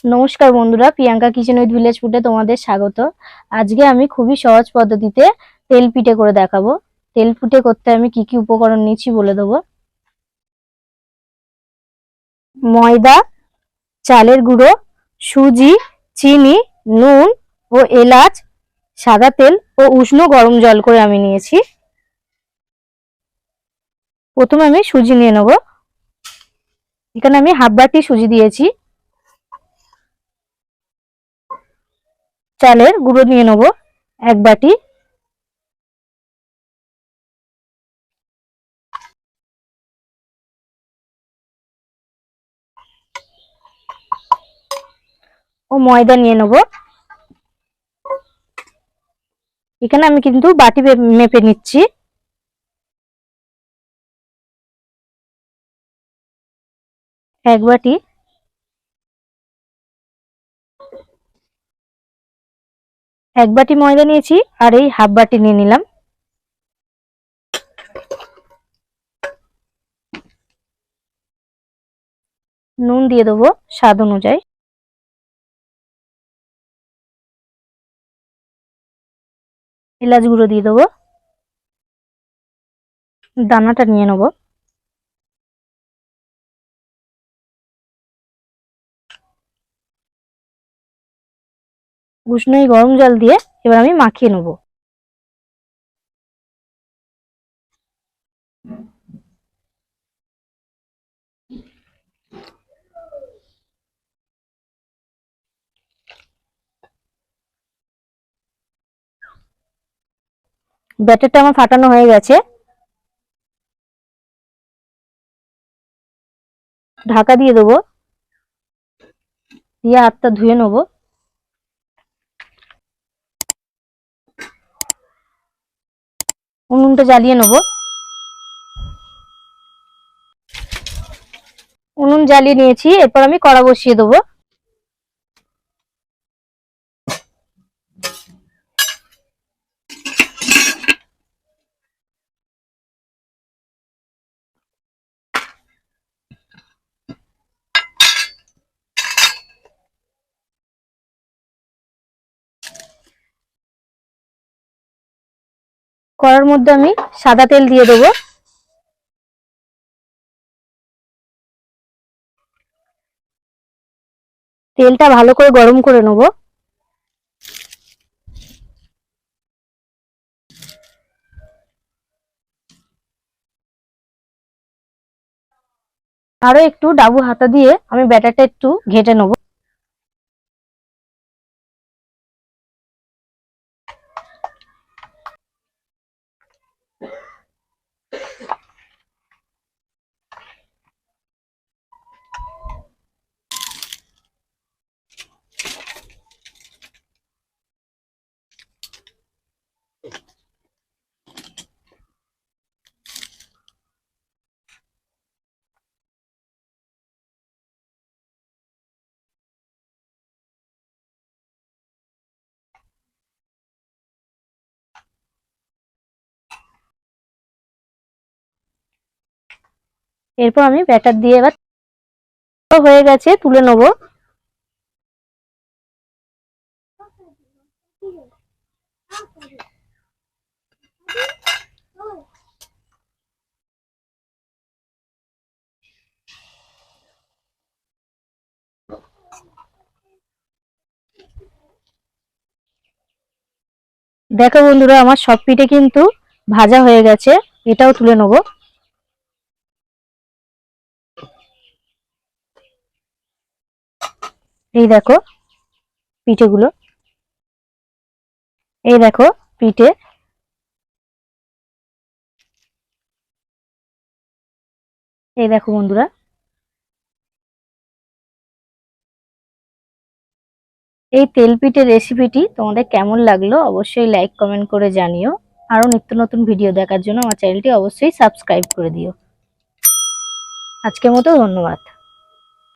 নমস্কার বন্ধুরা, Priyanka kitchen with village ফুডে তোমাদের স্বাগত। আজকে আমি খুবই সহজ পদ্ধতিতে তেল পিঠে করে দেখাবো। তেল পিঠে করতে আমি কি কি উপকরণ নিচ্ছি বলে দেবো। ময়দা, চালের গুঁড়ো, সুজি, চিনি, নুন ও এলাচ, সাদা তেল ও উষ্ণ গরম জল করে আমি নিয়েছি। প্রথমে আমি সুজি নিয়ে নেব। এখানে আমি হাফ বাটি সুজি দিয়েছি। চালের গুঁড়ো নিয়ে নেব 1 বাটি। ও ময়দা নিয়ে নেব। এখানে আমি কিন্তু বাটি মেপে নিচ্ছি। 1 বাটি। এক বাটি ময়দা নিয়েছি আর এই হাফ বাটি নিয়ে নিলাম। নুন দিয়ে দেবো স্বাদ অনুযায়ী। এলাচ গুঁড়ো দিয়ে দেবো। দানাটা নিয়ে নেব। উষ্ণ গরম জল দিয়ে এবার আমি মাখিয়ে নেব। ব্যাটারটা আমার ফাটানো হয়ে গেছে। ঢাকা দিয়ে দেবো, দিয়ে হাতটা ধুয়ে নেব। উনুনটা জ্বালিয়ে নেব। উনুন জ্বালিয়ে নিয়েছি, এরপর আমি কড়া বসিয়ে দেবো। কড়ার মধ্যে আমি সাদা তেল দিয়ে দেবো। তেলটা ভালো করে গরম করে নেব। আরো একটু ডাবু হাতা দিয়ে আমি ব্যাটারটা একটু ঘেটে নেব। এরপর আমি ব্যাটার দিয়ে এবার হয়ে গেছে, তুলে নেব। দেখো বন্ধুরা, আমার সব পিঠে কিন্তু ভাজা হয়ে গেছে। এটাও তুলে নেব। এই দেখো পিঠেগুলো, এই দেখো পিঠে। এই দেখো বন্ধুরা, এই তেল পিঠের রেসিপিটি তোমাদের কেমন লাগলো অবশ্যই লাইক কমেন্ট করে জানিও। আরো নিত্য নতুন ভিডিও দেখার জন্য আমার চ্যানেলটি অবশ্যই সাবস্ক্রাইব করে দিও। আজকের মতো ধন্যবাদ।